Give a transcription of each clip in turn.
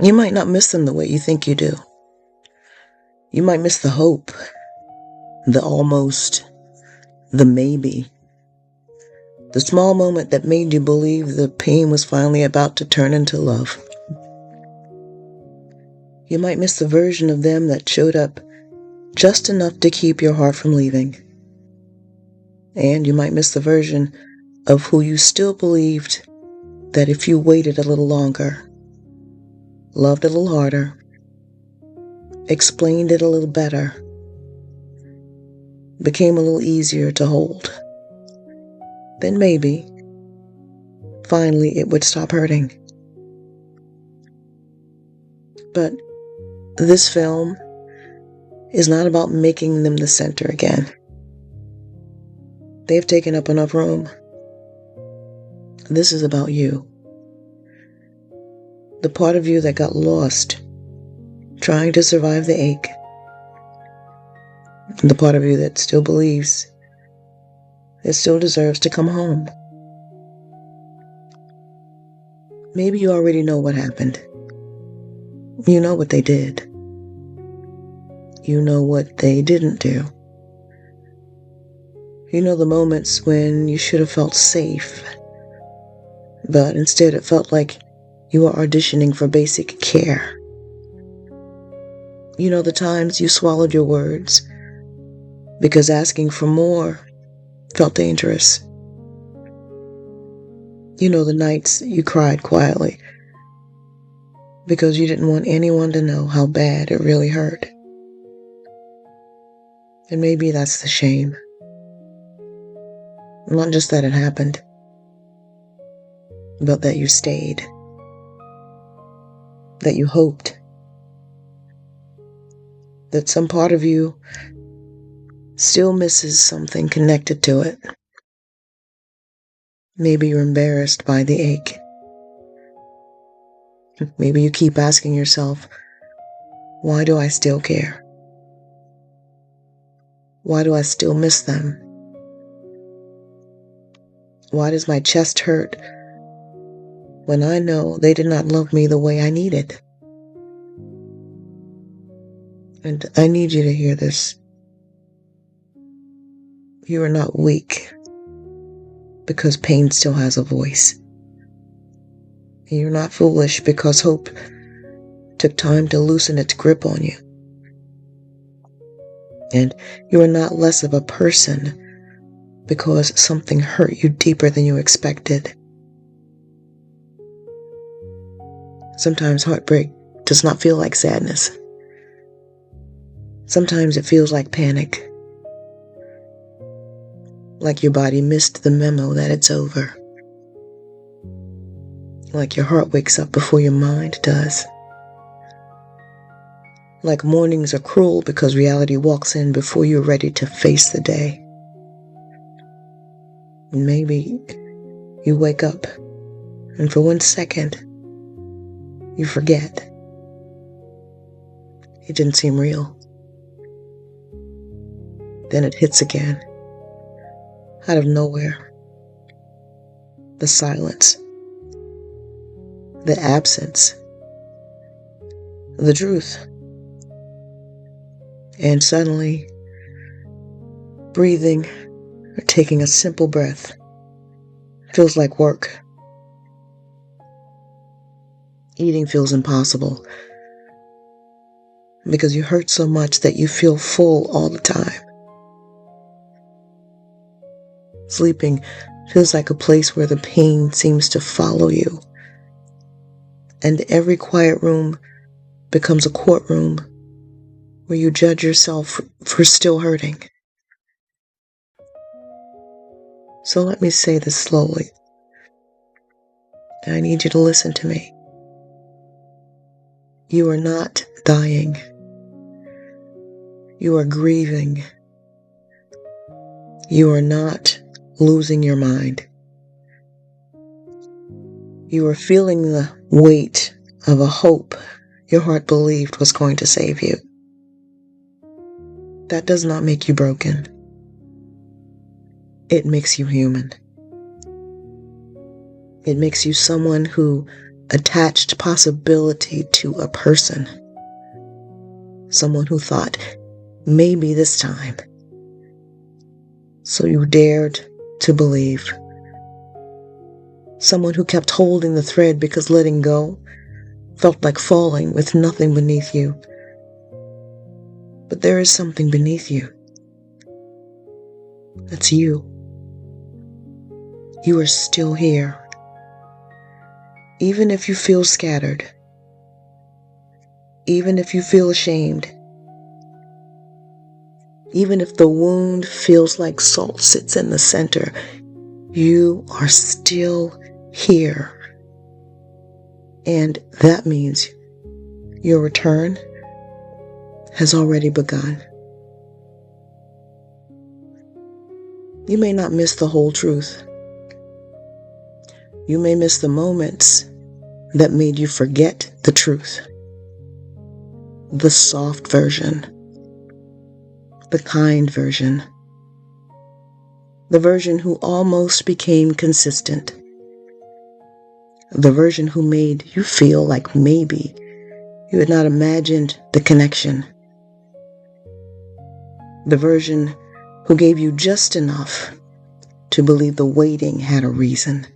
You might not miss them the way you think you do. You might miss the hope, the almost, the maybe. The small moment that made you believe the pain was finally about to turn into love. You might miss the version of them that showed up just enough to keep your heart from leaving. And you might miss the version of who you still believed that if you waited a little longer, loved a little harder, explained it a little better, became a little easier to hold, then maybe, finally, it would stop hurting. But this film is not about making them the center again. They've taken up enough room. This is about you. The part of you that got lost trying to survive the ache. The part of you that still believes it still deserves to come home. Maybe you already know what happened. You know what they did. You know what they didn't do. You know the moments when you should have felt safe, but instead it felt like you were auditioning for basic care. You know the times you swallowed your words because asking for more felt dangerous. You know the nights you cried quietly because you didn't want anyone to know how bad it really hurt. And maybe that's the shame. Not just that it happened, but that you stayed, that you hoped, that some part of you still misses something connected to it. Maybe you're embarrassed by the ache. Maybe you keep asking yourself, why do I still care? Why do I still miss them? Why does my chest hurt when I know they did not love me the way I needed? And I need you to hear this. You are not weak because pain still has a voice. You're not foolish because hope took time to loosen its grip on you. And you are not less of a person because something hurt you deeper than you expected. Sometimes heartbreak does not feel like sadness. Sometimes it feels like panic. Like your body missed the memo that it's over. Like your heart wakes up before your mind does. Like mornings are cruel because reality walks in before you're ready to face the day. And maybe you wake up and for 1 second, you forget. It didn't seem real. Then it hits again. Out of nowhere. The silence. The absence. The truth. And suddenly, breathing or taking a simple breath feels like work. Eating feels impossible because you hurt so much that you feel full all the time. Sleeping feels like a place where the pain seems to follow you. And every quiet room becomes a courtroom where you judge yourself for still hurting. So let me say this slowly. I need you to listen to me. You are not dying. You are grieving. You are not losing your mind. You are feeling the weight of a hope your heart believed was going to save you. That does not make you broken. It makes you human. It makes you someone who attached possibility to a person, someone who thought, maybe this time. So you dared to believe. Someone who kept holding the thread because letting go felt like falling with nothing beneath you. But there is something beneath you. That's you. You are still here. Even if you feel scattered, even if you feel ashamed, even if the wound feels like salt sits in the center, you are still here. And that means your return has already begun. You may not miss the whole truth. You may miss the moments that made you forget the truth. The soft version. The kind version. The version who almost became consistent. The version who made you feel like maybe you had not imagined the connection. The version who gave you just enough to believe the waiting had a reason.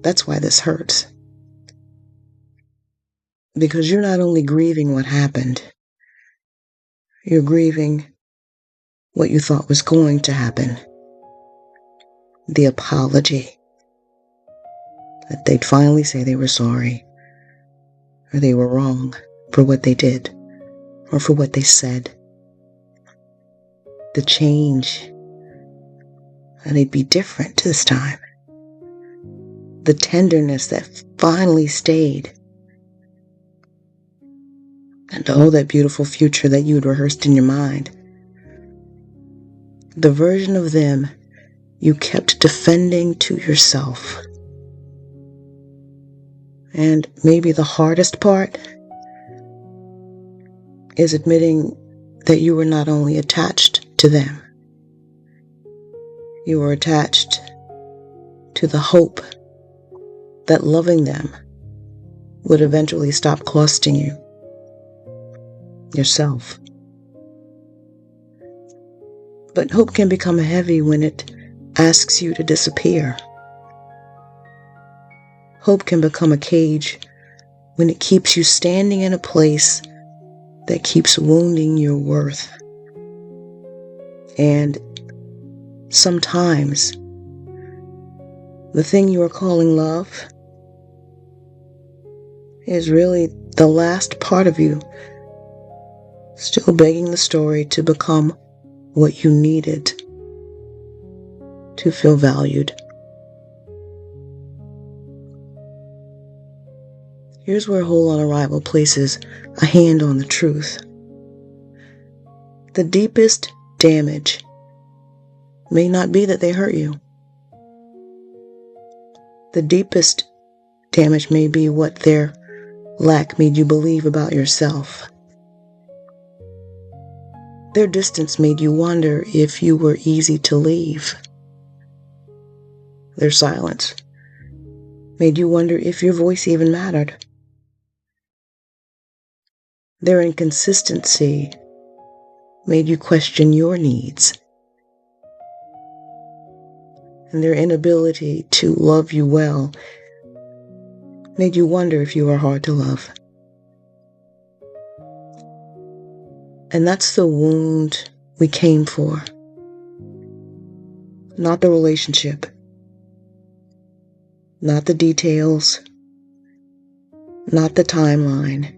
That's why this hurts. Because you're not only grieving what happened, you're grieving what you thought was going to happen. The apology. That they'd finally say they were sorry, or they were wrong for what they did, or for what they said. The change, and they'd be different this time. The tenderness that finally stayed. And all that beautiful future that you'd rehearsed in your mind. The version of them you kept defending to yourself. And maybe the hardest part is admitting that you were not only attached to them, you were attached to the hope that loving them would eventually stop costing you yourself. But hope can become heavy when it asks you to disappear. Hope can become a cage when it keeps you standing in a place that keeps wounding your worth. And sometimes the thing you are calling love is really the last part of you still begging the story to become what you needed to feel valued. Here's where Whole on Arrival places a hand on the truth. The deepest damage may not be that they hurt you. The deepest damage may be what their lack made you believe about yourself. Their distance made you wonder if you were easy to leave. Their silence made you wonder if your voice even mattered. Their inconsistency made you question your needs. And their inability to love you well made you wonder if you were hard to love. And that's the wound we came for. Not the relationship. Not the details. Not the timeline.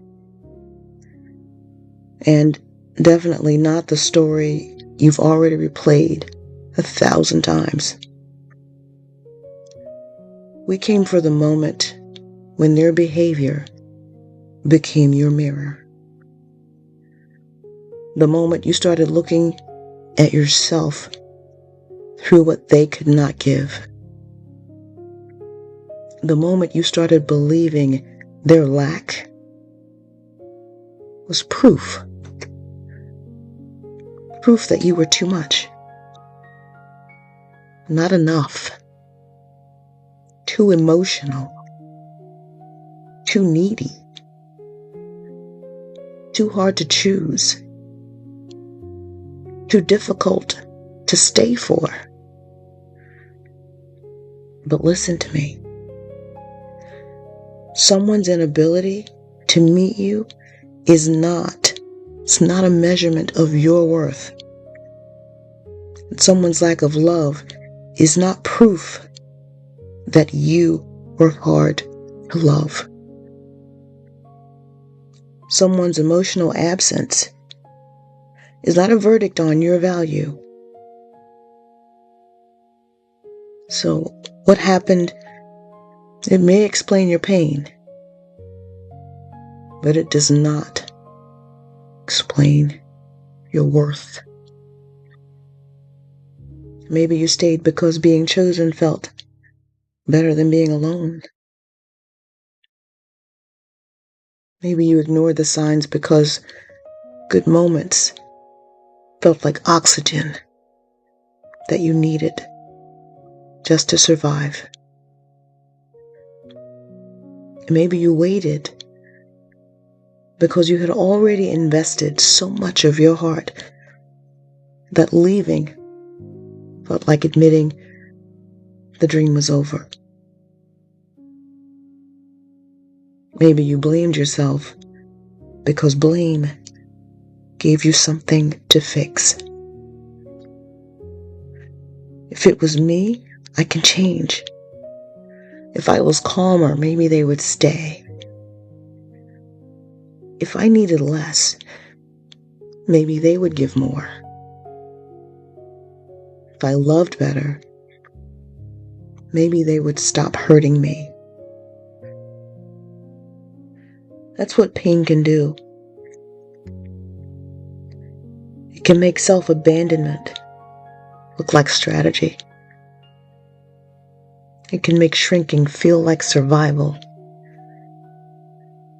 And definitely not the story you've already replayed 1,000 times. We came for the moment when their behavior became your mirror. The moment you started looking at yourself through what they could not give. The moment you started believing their lack was proof. Proof that you were too much. Not enough. Too emotional. too needy, too hard to choose, too difficult to stay for. But listen to me. Someone's inability to meet you it's not a measurement of your worth. Someone's lack of love is not proof that you were hard to love. Someone's emotional absence is not a verdict on your value. So, what happened, it may explain your pain, but it does not explain your worth. Maybe you stayed because being chosen felt better than being alone. Maybe you ignored the signs because good moments felt like oxygen that you needed just to survive. Maybe you waited because you had already invested so much of your heart that leaving felt like admitting the dream was over. Maybe you blamed yourself because blame gave you something to fix. If it was me, I can change. If I was calmer, maybe they would stay. If I needed less, maybe they would give more. If I loved better, maybe they would stop hurting me. That's what pain can do. It can make self-abandonment look like strategy. It can make shrinking feel like survival.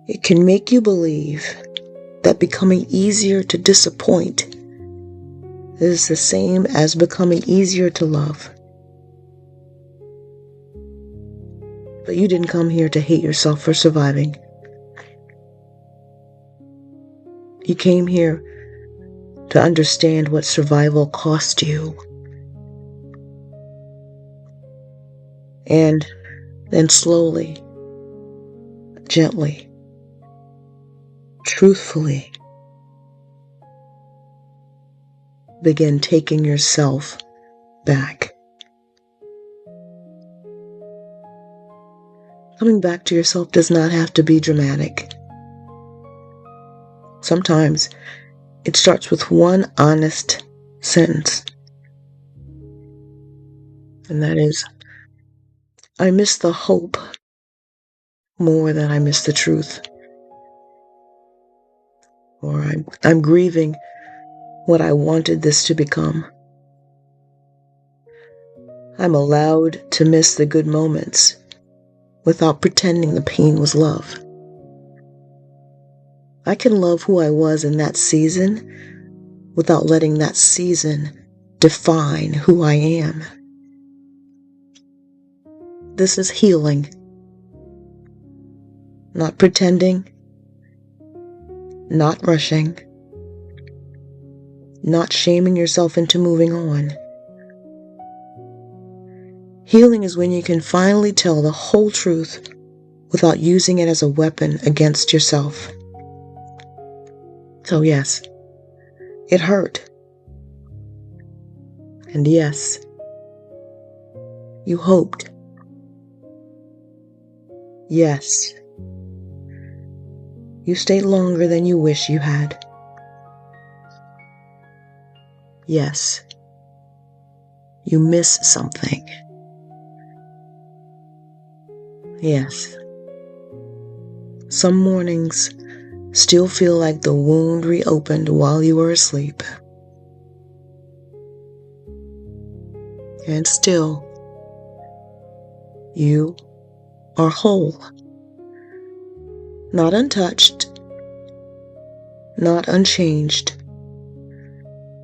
It can make you believe that becoming easier to disappoint is the same as becoming easier to love. But you didn't come here to hate yourself for surviving. You came here to understand what survival cost you. And then slowly, gently, truthfully, begin taking yourself back. Coming back to yourself does not have to be dramatic. Sometimes it starts with one honest sentence. And that is, I miss the hope more than I miss the truth. Or I'm grieving what I wanted this to become. I'm allowed to miss the good moments without pretending the pain was love. I can love who I was in that season without letting that season define who I am. This is healing. Not pretending, not rushing, not shaming yourself into moving on. Healing is when you can finally tell the whole truth without using it as a weapon against yourself. So yes, it hurt. And yes, you hoped. Yes, you stayed longer than you wish you had. Yes, you miss something. Yes, some mornings still feel like the wound reopened while you were asleep. And still, you are whole. Not untouched, not unchanged,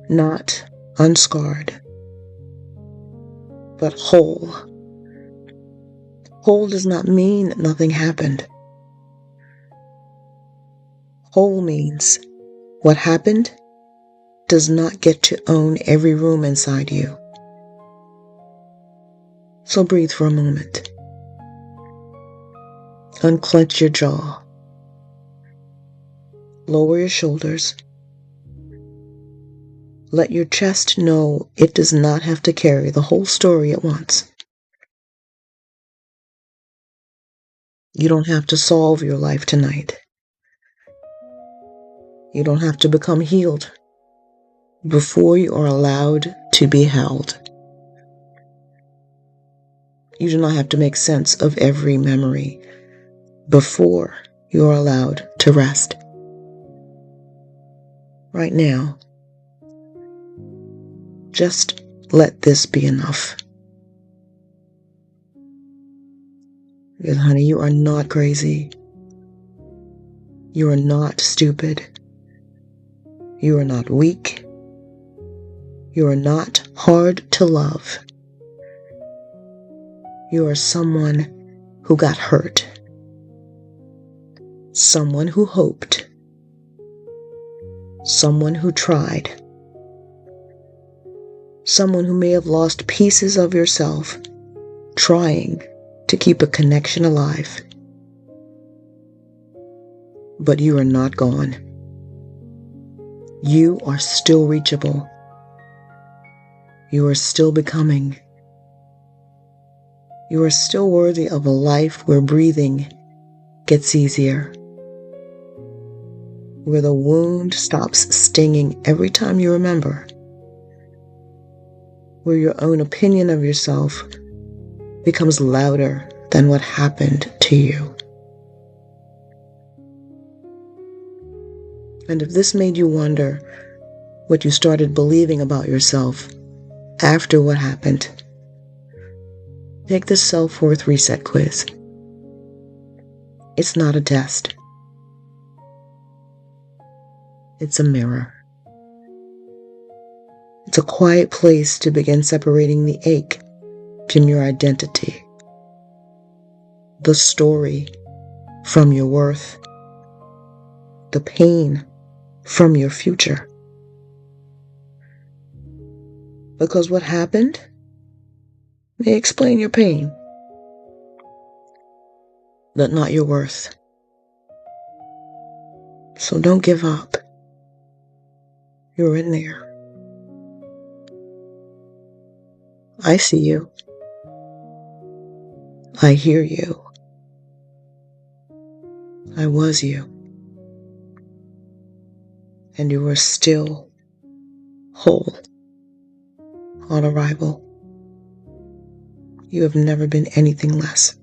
not unscarred, but whole. Whole does not mean nothing happened. Whole means what happened does not get to own every room inside you. So breathe for a moment. Unclench your jaw. Lower your shoulders. Let your chest know it does not have to carry the whole story at once. You don't have to solve your life tonight. You don't have to become healed before you are allowed to be held. You do not have to make sense of every memory before you are allowed to rest. Right now, just let this be enough. Because, honey, you are not crazy. You are not stupid. You are not weak. You are not hard to love. You are someone who got hurt. Someone who hoped. Someone who tried. Someone who may have lost pieces of yourself trying to keep a connection alive. But you are not gone. You are still reachable. You are still becoming. You are still worthy of a life where breathing gets easier, where the wound stops stinging every time you remember, where your own opinion of yourself becomes louder than what happened to you. And if this made you wonder what you started believing about yourself after what happened, take the self-worth reset quiz. It's not a test. It's a mirror. It's a quiet place to begin separating the ache from your identity, the story from your worth, the pain from your future. Because what happened may explain your pain, but not your worth. So don't give up. You're in there. I see you. I hear you. I was you. And you are still whole on arrival. You have never been anything less.